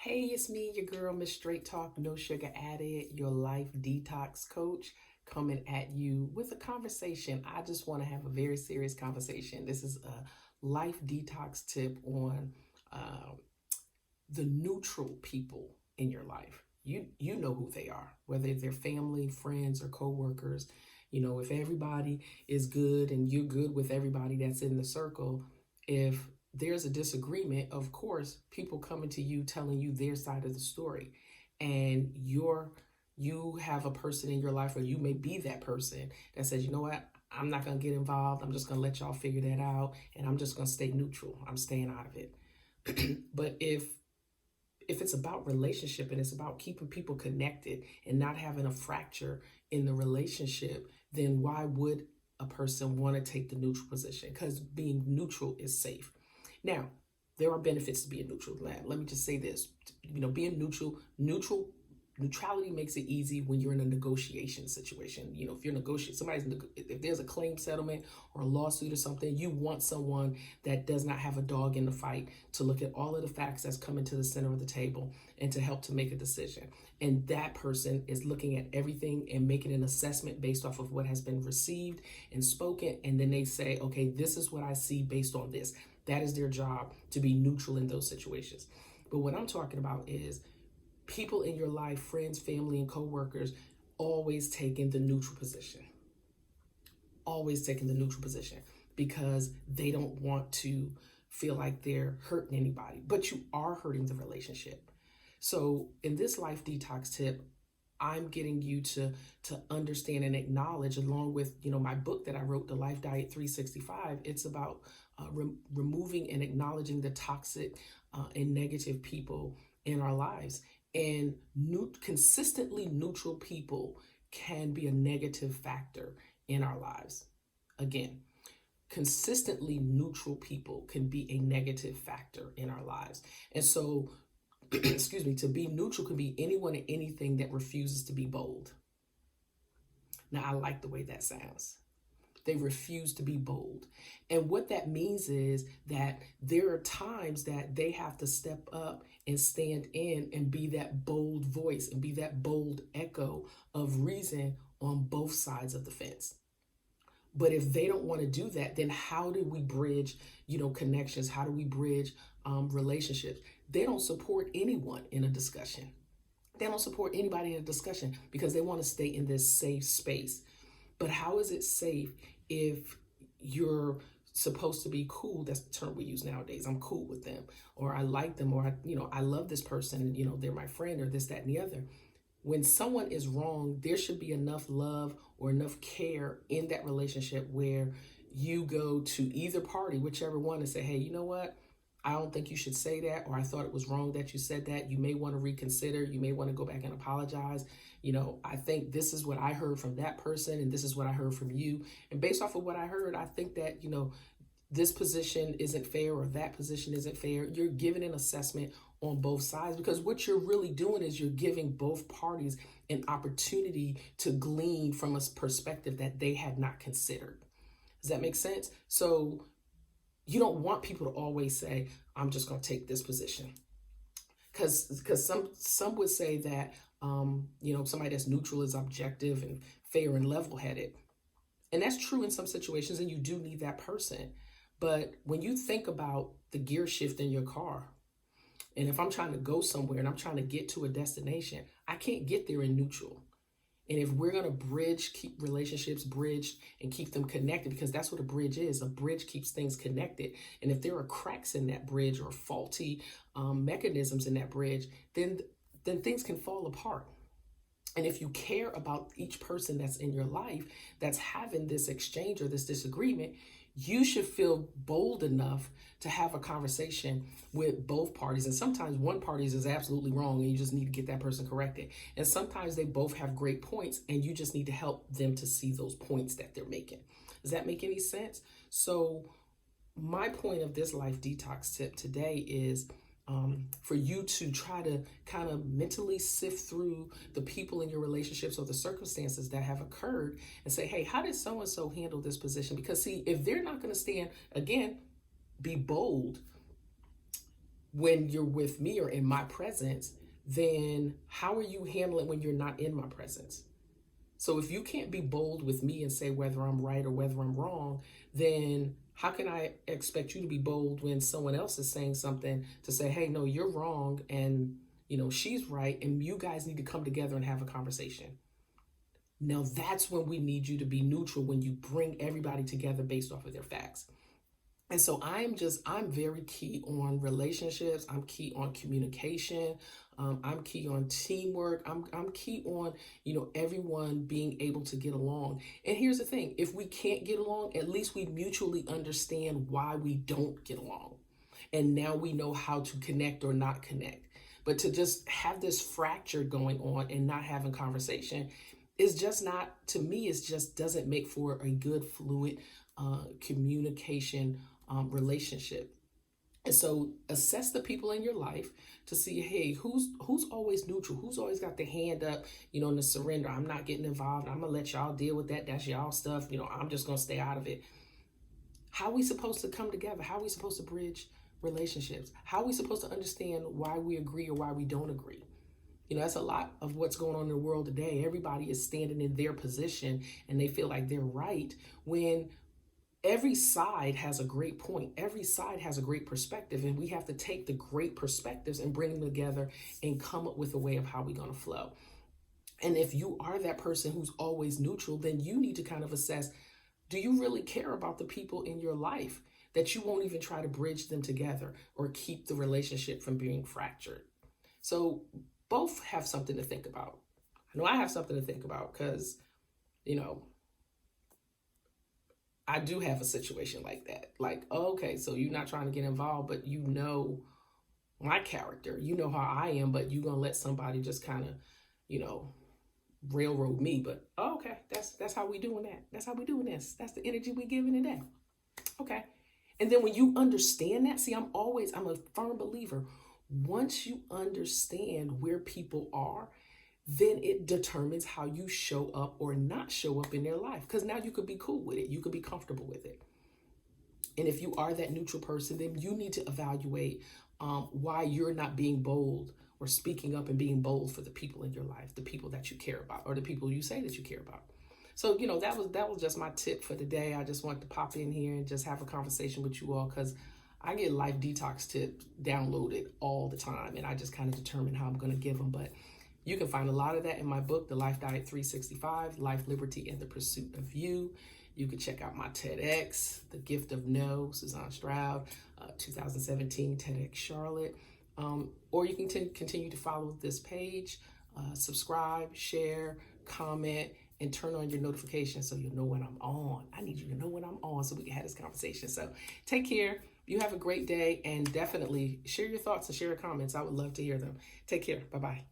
Hey, it's me, your girl, Miss Straight Talk, No Sugar Added, your life detox coach, coming at you with a conversation. I just want to have a very serious conversation. This is a life detox tip on uh, the neutral people in your life. You know who they are, whether they're family, friends, or coworkers. You know, if everybody is good and you're good with everybody that's in the circle, if there's a disagreement, of course, people coming to you telling you their side of the story, and you have a person in your life, or you may be that person that says, you know what, I'm not gonna get involved. I'm just gonna let y'all figure that out, and I'm just gonna stay neutral. I'm staying out of it. But if it's about relationship and it's about keeping people connected and not having a fracture in the relationship, then why would a person want to take the neutral position? Because being neutral is safe. Now, there are benefits to being neutral. Let me just say this. You know, being neutrality makes it easy when you're in a negotiation situation. You know, if you're negotiating, if there's a claim settlement or a lawsuit or something, you want someone that does not have a dog in the fight to look at all of the facts that's coming to the center of the table and to help to make a decision. And that person is looking at everything and making an assessment based off of what has been received and spoken. And then they say, okay, this is what I see based on this. That is their job, to be neutral in those situations. But what I'm talking about is people in your life, friends, family, and coworkers, always taking the neutral position. Always taking the neutral position because they don't want to feel like they're hurting anybody, but you are hurting the relationship. So in this life detox tip, I'm getting you to understand and acknowledge, along with my book that I wrote, The Life Diet 365. It's about removing and acknowledging the toxic and negative people in our lives. And consistently neutral people can be a negative factor in our lives. Again, consistently neutral people can be a negative factor in our lives. And so, excuse me, to be neutral can be anyone and anything that refuses to be bold. Now, I like the way that sounds. They refuse to be bold. And what that means is that there are times that they have to step up and stand in and be that bold voice and be that bold echo of reason on both sides of the fence. But if they don't want to do that, then how do we bridge, connections? How do we bridge relationships? They don't support anyone in a discussion. They don't support anybody in a discussion because they want to stay in this safe space. But how is it safe if you're supposed to be cool? That's the term we use nowadays. I'm cool with them, or I like them, or I love this person, they're my friend, or this, that, and the other. When someone is wrong, there should be enough love or enough care in that relationship where you go to either party, whichever one, and say, hey, you know what? I don't think you should say that, or I thought it was wrong that you said that. You may want to reconsider. You may want to go back and apologize. I think this is what I heard from that person, and this is what I heard from you. And based off of what I heard, I think that, this position isn't fair or that position isn't fair. You're giving an assessment on both sides, because what you're really doing is you're giving both parties an opportunity to glean from a perspective that they had not considered. Does that make sense? So you don't want people to always say, I'm just going to take this position. Because some would say that, somebody that's neutral is objective and fair and level-headed. And that's true in some situations, and you do need that person. But when you think about the gear shift in your car, and if I'm trying to go somewhere and I'm trying to get to a destination, I can't get there in neutral. And if we're going to keep relationships bridged and keep them connected, because that's what a bridge is. A bridge keeps things connected. And if there are cracks in that bridge or faulty mechanisms in that bridge, then things can fall apart. And if you care about each person that's in your life that's having this exchange or this disagreement, you should feel bold enough to have a conversation with both parties. And sometimes one party is absolutely wrong and you just need to get that person corrected. And sometimes they both have great points and you just need to help them to see those points that they're making. Does that make any sense? So my point of this life detox tip today is for you to try to kind of mentally sift through the people in your relationships or the circumstances that have occurred and say, hey, how did so-and-so handle this position? Because see, if they're not going to stand, again, be bold, when you're with me or in my presence, then how are you handling when you're not in my presence? So if you can't be bold with me and say whether I'm right or whether I'm wrong, then how can I expect you to be bold when someone else is saying something to say, hey, no, you're wrong, and she's right, and you guys need to come together and have a conversation. Now that's when we need you to be neutral, when you bring everybody together based off of their facts. And so I'm very key on relationships. I'm key on communication. I'm key on teamwork. I'm key on, everyone being able to get along. And here's the thing, if we can't get along, at least we mutually understand why we don't get along. And now we know how to connect or not connect. But to just have this fracture going on and not having conversation is just not, to me, it just doesn't make for a good, fluid communication relationship. And so assess the people in your life to see, hey, who's always neutral, who's always got their hand up, in the surrender. I'm not getting involved. I'm gonna let y'all deal with that. That's y'all stuff. I'm just gonna stay out of it. How are we supposed to come together? How are we supposed to bridge relationships? How are we supposed to understand why we agree or why we don't agree? That's a lot of what's going on in the world today. Everybody is standing in their position and they feel like they're right, when every side has a great point. Every side has a great perspective, and we have to take the great perspectives and bring them together and come up with a way of how we're going to flow. And if you are that person who's always neutral, then you need to kind of assess, do you really care about the people in your life that you won't even try to bridge them together or keep the relationship from being fractured? So both have something to think about. I know I have something to think about because, I do have a situation like that. Like, okay, so you're not trying to get involved, but my character, how I am, but you're going to let somebody just kind of, railroad me. But okay, that's how we doing that. That's how we doing this. That's the energy we giving today. Okay. And then when you understand that, see, I'm a firm believer. Once you understand where people are, then it determines how you show up or not show up in their life. Because now you could be cool with it. You could be comfortable with it. And if you are that neutral person, then you need to evaluate why you're not being bold or speaking up and being bold for the people in your life, the people that you care about, or the people you say that you care about. So, that was just my tip for today. I just wanted to pop in here and just have a conversation with you all, because I get life detox tips downloaded all the time, and I just kind of determine how I'm going to give them. But you can find a lot of that in my book, The Life Diet 365, Life, Liberty, and the Pursuit of You. You can check out my TEDx, The Gift of No, Suzanne Stroud, 2017 TEDx Charlotte. Or you can continue to follow this page, subscribe, share, comment, and turn on your notifications so you'll know when I'm on. I need you to know when I'm on so we can have this conversation. So take care. You have a great day, and definitely share your thoughts and share your comments. I would love to hear them. Take care. Bye-bye.